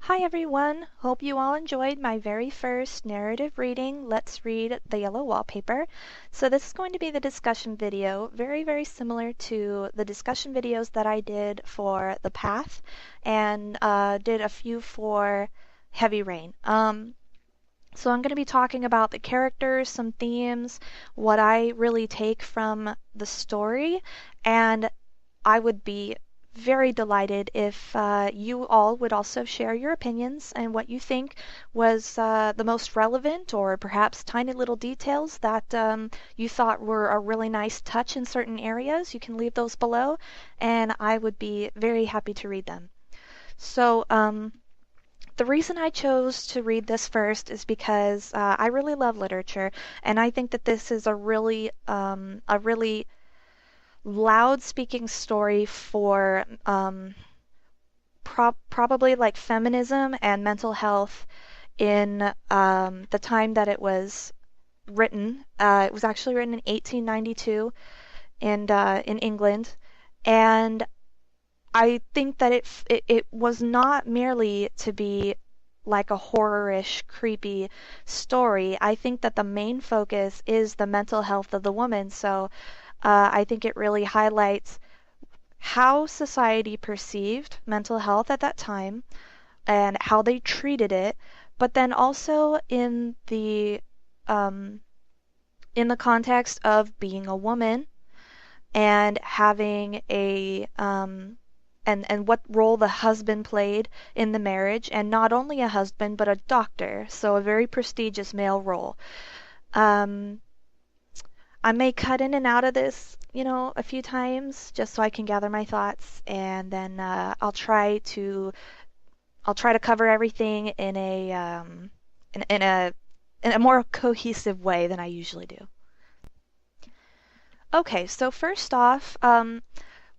Hi everyone! Hope you all enjoyed my very first narrative reading, Let's Read the Yellow Wallpaper. So this is going to be the discussion video, very similar to the discussion videos that I did for The Path and did a few for Heavy Rain. So I'm going to be talking about the characters, some themes, what I really take from the story, and I would be very delighted if you all would also share your opinions and what you think was the most relevant or perhaps tiny little details that you thought were a really nice touch in certain areas. You can leave those below and I would be very happy to read them. So the reason I chose to read this first is because I really love literature and I think that this is a really loud speaking story for probably like feminism and mental health in the time that it was written. It was actually written in 1892 in England, and I think that it was not merely to be like a horror-ish, creepy story. I think that the main focus is the mental health of the woman. So I think it really highlights how society perceived mental health at that time and how they treated it, but then also in the context of being a woman and having and what role the husband played in the marriage, and not only a husband but a doctor, so a very prestigious male role. Um, I may cut in and out of this, a few times just so I can gather my thoughts, and then I'll try to cover everything in a more cohesive way than I usually do. Okay, so first off,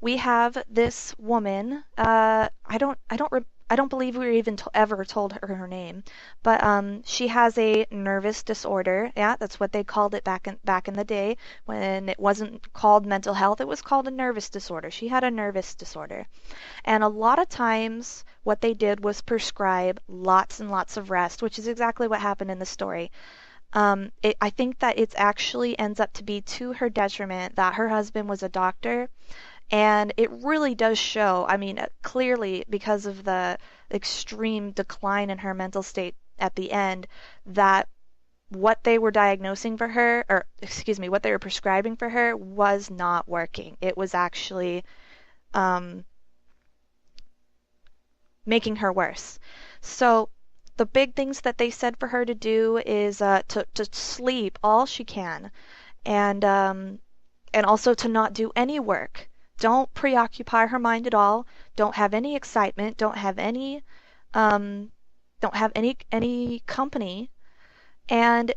we have this woman. I don't believe we were even ever told her name, but she has a nervous disorder. Yeah, that's what they called it back in the day when it wasn't called mental health. It was called a nervous disorder. She had a nervous disorder, and a lot of times what they did was prescribe lots and lots of rest, which is exactly what happened in the story. I think that it actually ends up to be to her detriment that her husband was a doctor, and it really does show, I mean, clearly because of the extreme decline in her mental state at the end, that what they were diagnosing for her, or excuse me, what they were prescribing for her was not working. It was actually um, making her worse. So the big things that they said for her to do is to sleep all she can, and also to not do any work. Don't preoccupy her mind at all. Don't have any excitement. Um, don't have any company. And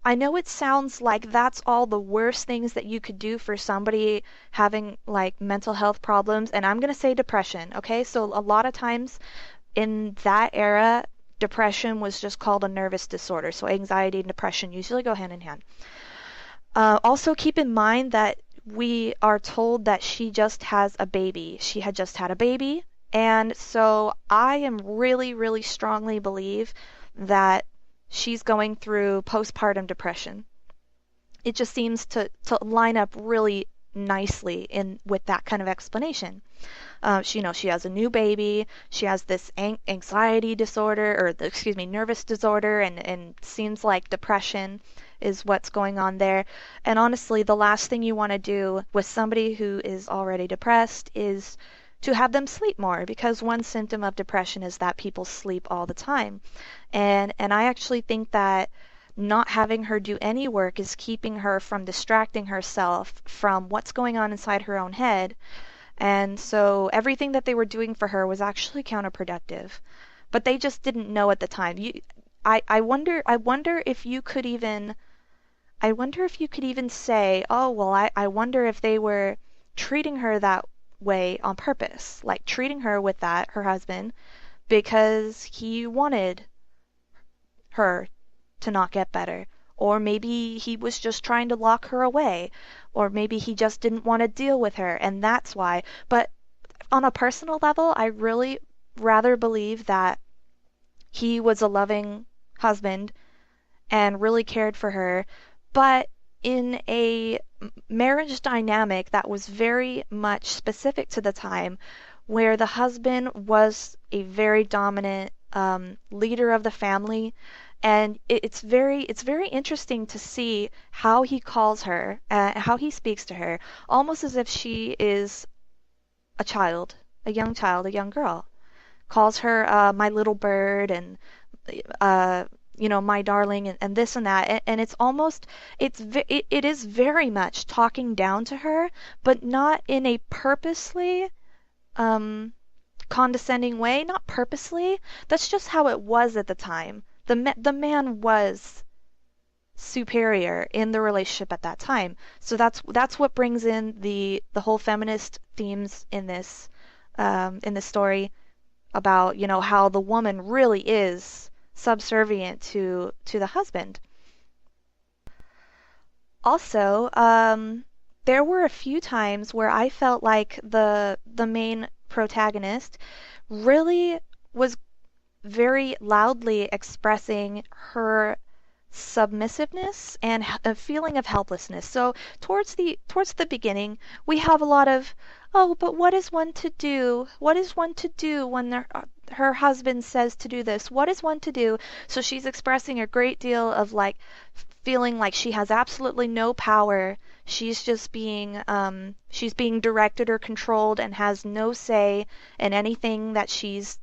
I know it sounds like that's all the worst things that you could do for somebody having like mental health problems, and I'm gonna say depression. Okay, so a lot of times in that era, depression was just called a nervous disorder. So anxiety and depression usually go hand in hand. Also, keep in mind that we are told that she just has a baby. She had just had a baby. And so I am really strongly believe that she's going through postpartum depression. It just seems to line up really nicely in with that kind of explanation. She has a new baby. She has this anxiety disorder, or excuse me, nervous disorder, and seems like depression is what's going on there. And honestly, the last thing you want to do with somebody who is already depressed is to have them sleep more, because one symptom of depression is that people sleep all the time. And I actually think that not having her do any work is keeping her from distracting herself from what's going on inside her own head. And so everything that they were doing for her was actually counterproductive. But they just didn't know at the time. I wonder if you could even say, oh, well, I wonder if they were treating her that way on purpose, like treating her with that, her husband, because he wanted her to not get better. Or maybe he was just trying to lock her away. Or maybe he just didn't want to deal with her, and that's why. But on a personal level, I really rather believe that he was a loving husband and really cared for her, but in a marriage dynamic that was very much specific to the time, where the husband was a very dominant leader of the family. And it's very interesting to see how he calls her, how he speaks to her, almost as if she is a child, a young child, a young girl. Calls her my little bird, and uh, my darling, and this and that. And it's almost, it is very much talking down to her, but not in a purposely um, condescending way. Not purposely. That's just how it was at the time. The man was superior in the relationship at that time. So that's what brings in the whole feminist themes in this story about how the woman really is subservient to the husband. Also, there were a few times where I felt like the main protagonist really was very loudly expressing her submissiveness and a feeling of helplessness. So towards the beginning, we have a lot of, oh, but what is one to do? What is one to do when her husband says to do this? What is one to do? So she's expressing a great deal of like feeling like she has absolutely no power. She's being directed or controlled and has no say in anything that's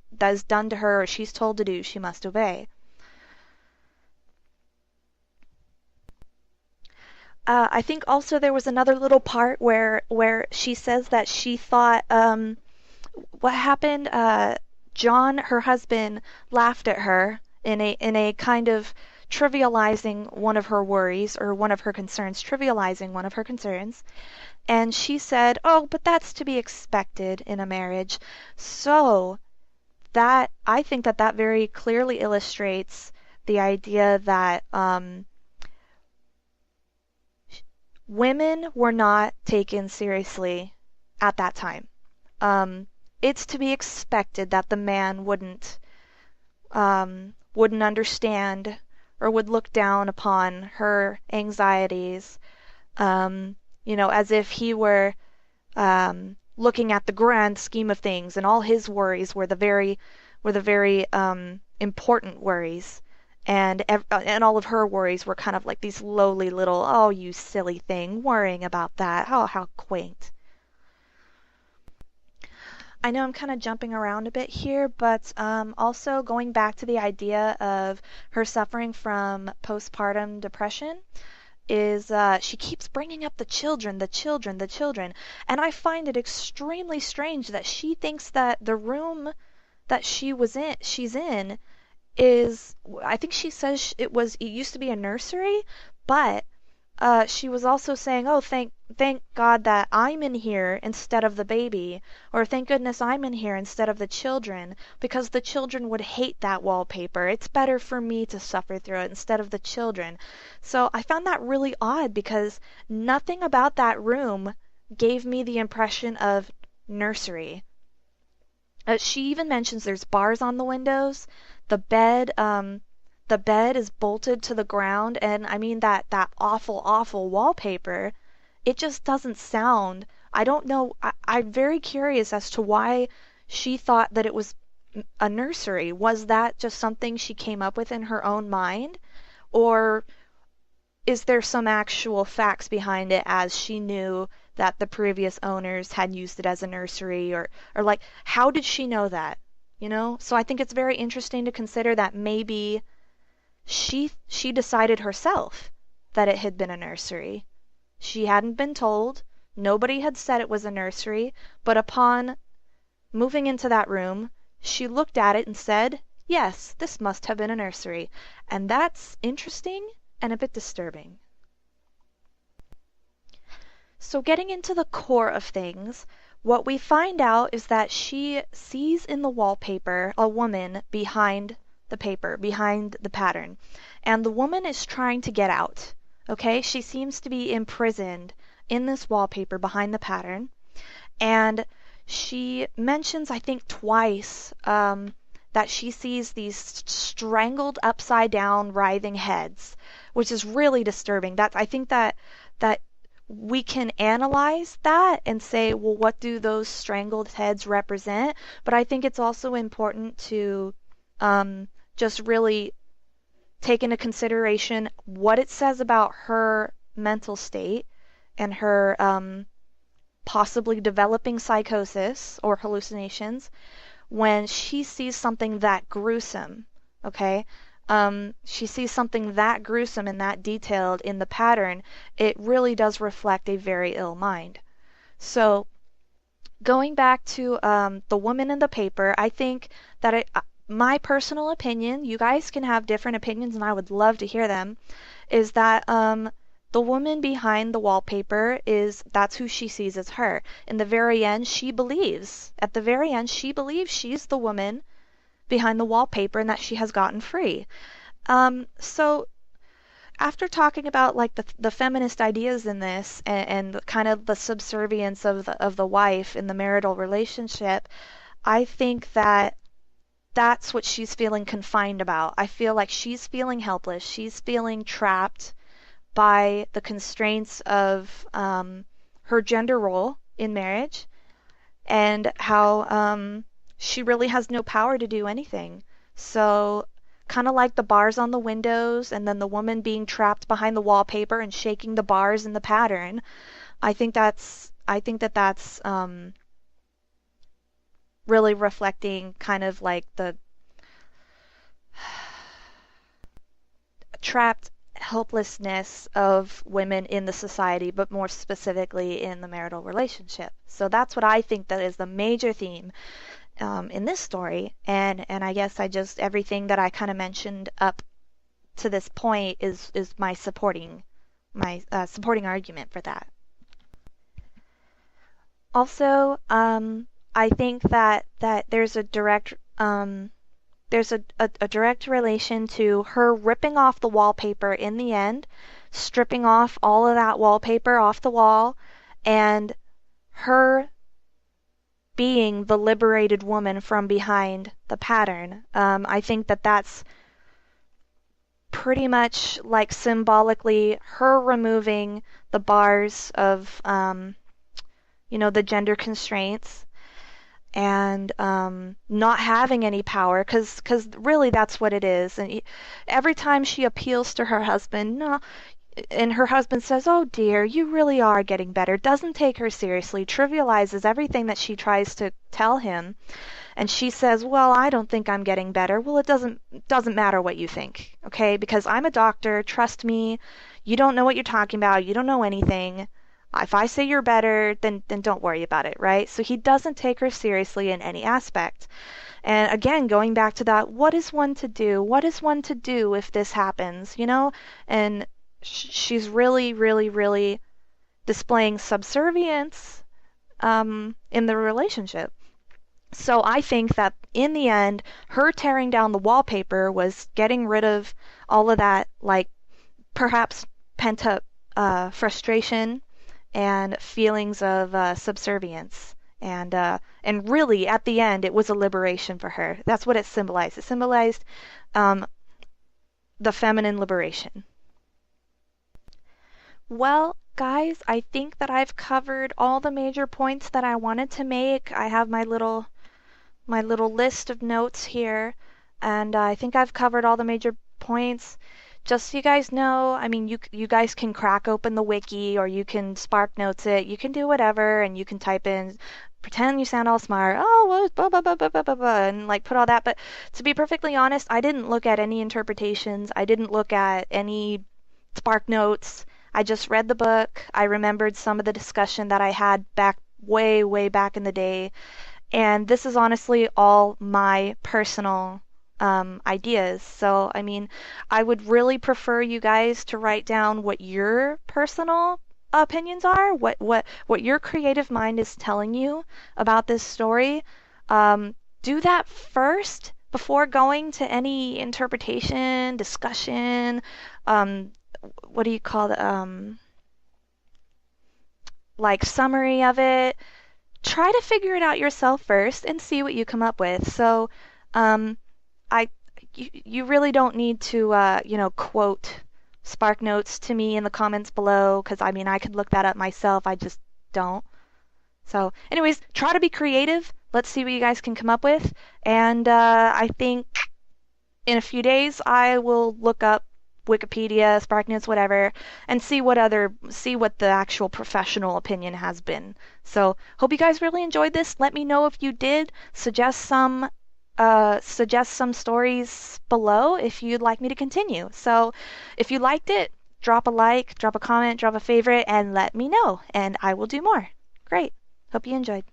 done to her or she's told to do. She must obey. I think also there was another little part where she says that she thought what happened. John, her husband, laughed at her in a kind of trivializing one of her worries or one of her concerns, trivializing one of her concerns, and she said, "Oh, but that's to be expected in a marriage." So that I think that very clearly illustrates the idea that women were not taken seriously at that time. Um, it's to be expected that the man wouldn't understand or would look down upon her anxieties, as if he were looking at the grand scheme of things, and all his worries were the very important worries, and all of her worries were kind of like these lowly little, oh, you silly thing, worrying about that. Oh, how quaint. I know I'm kind of jumping around a bit here, but also going back to the idea of her suffering from postpartum depression is she keeps bringing up the children, the children, the children, and I find it extremely strange that she thinks that the room that she's in is, I think she says it used to be a nursery, but she was also saying, "Oh, thank God that I'm in here instead of the baby," or "Thank goodness I'm in here instead of the children, because the children would hate that wallpaper. It's better for me to suffer through it instead of the children." So I found that really odd because nothing about that room gave me the impression of nursery. She even mentions there's bars on the windows. The bed, the bed is bolted to the ground, and I mean that awful, awful wallpaper. It just doesn't sound. I don't know. I'm very curious as to why she thought that it was a nursery. Was that just something she came up with in her own mind, or is there some actual facts behind it as she knew that the previous owners had used it as a nursery, or like how did she know that? So I think it's very interesting to consider that maybe she decided herself that it had been a nursery. She hadn't been told, nobody had said it was a nursery, but upon moving into that room, she looked at it and said, "Yes, this must have been a nursery." And that's interesting and a bit disturbing. So, getting into the core of things, what we find out is that she sees in the wallpaper a woman behind the paper, behind the pattern. And the woman is trying to get out. Okay? She seems to be imprisoned in this wallpaper behind the pattern. And she mentions, I think twice, that she sees these strangled upside down writhing heads, which is really disturbing. That I think that we can analyze that and say, well, what do those strangled heads represent? But I think it's also important to just really take into consideration what it says about her mental state and her possibly developing psychosis or hallucinations when she sees something that gruesome, okay? She sees something that gruesome and that detailed in the pattern, it really does reflect a very ill mind. So, going back to the woman in the paper, I think that my personal opinion, you guys can have different opinions and I would love to hear them, is that the woman behind the wallpaper that's who she sees as her. In the very end, at the very end, she believes she's the woman behind the wallpaper and that she has gotten free. So after talking about like the feminist ideas in this and kind of the subservience of the wife in the marital relationship, I think that that's what she's feeling confined about. I feel like she's feeling helpless. She's feeling trapped by the constraints of her gender role in marriage and how she really has no power to do anything. So, kind of like the bars on the windows and then the woman being trapped behind the wallpaper and shaking the bars in the pattern, I think that that's really reflecting kind of like the trapped helplessness of women in the society, but more specifically in the marital relationship. So that's what I think that is the major theme in this story. And I guess everything that I kind of mentioned up to this point is my supporting argument for that. Also, I think that there's a direct direct relation to her ripping off the wallpaper in the end, stripping off all of that wallpaper off the wall, and her being the liberated woman from behind the pattern. I think that that's pretty much like symbolically her removing the bars of, the gender constraints and not having any power, because really that's what it is. And every time she appeals to her husband, no, and her husband says, "Oh dear, you really are getting better," doesn't take her seriously, trivializes everything that she tries to tell him, and she says, "Well, I don't think I'm getting better." Well, it doesn't matter what you think, okay? Because I'm a doctor, trust me, you don't know what you're talking about, you don't know anything. If I say you're better, then don't worry about it, right? So he doesn't take her seriously in any aspect. And again, going back to that, what is one to do? What is one to do if this happens, And she's really, really, really displaying subservience in the relationship. So I think that in the end, her tearing down the wallpaper was getting rid of all of that, like perhaps pent up frustration and feelings of subservience. And really, at the end, it was a liberation for her. That's what it symbolized. It symbolized the feminine liberation. Well, guys, I think that I've covered all the major points that I wanted to make. I have my little list of notes here, and I think I've covered all the major points. Just so you guys know, I mean, you guys can crack open the wiki or you can spark notes it. You can do whatever, and you can type in, pretend you sound all smart. Oh, well, blah blah blah blah blah blah blah, and like put all that. But to be perfectly honest, I didn't look at any interpretations. I didn't look at any spark notes. I just read the book. I remembered some of the discussion that I had back way, way back in the day. And this is honestly all my personal ideas. So, I mean, I would really prefer you guys to write down what your personal opinions are, what your creative mind is telling you about this story. Do that first before going to any interpretation, discussion, what do you call it? Like summary of it. Try to figure it out yourself first and see what you come up with. So, Um, I you really don't need to quote Spark Notes to me in the comments below because I mean I could look that up myself. I just don't. So, anyways, try to be creative. Let's see what you guys can come up with. And I think in a few days I will look up Wikipedia, SparkNotes, whatever, and see what the actual professional opinion has been. So, hope you guys really enjoyed this. Let me know if you did. Suggest some stories below if you'd like me to continue. So, if you liked it, drop a like, drop a comment, drop a favorite, and let me know, and I will do more. Great. Hope you enjoyed.